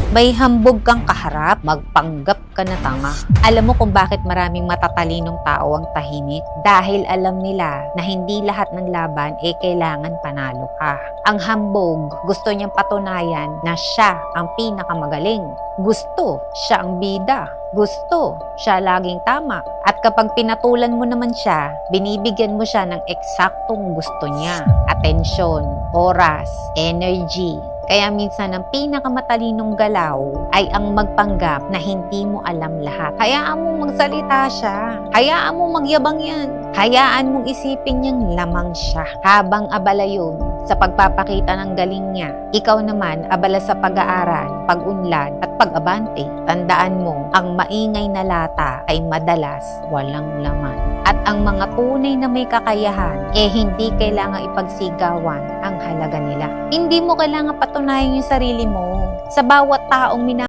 May hambog kang kaharap, magpanggap ka na tanga. Alam mo kung bakit maraming matatalinong tao ang tahimik? Dahil alam nila na hindi lahat ng laban kailangan panalo ka. Ang hambog, gusto niyang patunayan na siya ang pinakamagaling. Gusto, siya ang bida. Gusto, siya laging tama. At kapag pinatulan mo naman siya, binibigyan mo siya ng eksaktong gusto niya. Atensyon, oras, energy. Kaya minsan ang pinakamatalinong galaw ay ang magpanggap na hindi mo alam lahat. Hayaan mong magsalita siya. Hayaan mong magyabang yan. Hayaan mong isipin niyang lamang siya. Habang abala yun sa pagpapakita ng galing niya, ikaw naman abala sa pag-aaral, pag-unlad at pag-abante. Tandaan mo, ang maingay na lata ay madalas walang laman. At ang mga tunay na may kakayahan, hindi kailangan ipagsigawan ang halaga nila. Hindi mo kailangan patunayan yung sarili mo. Sa bawat taong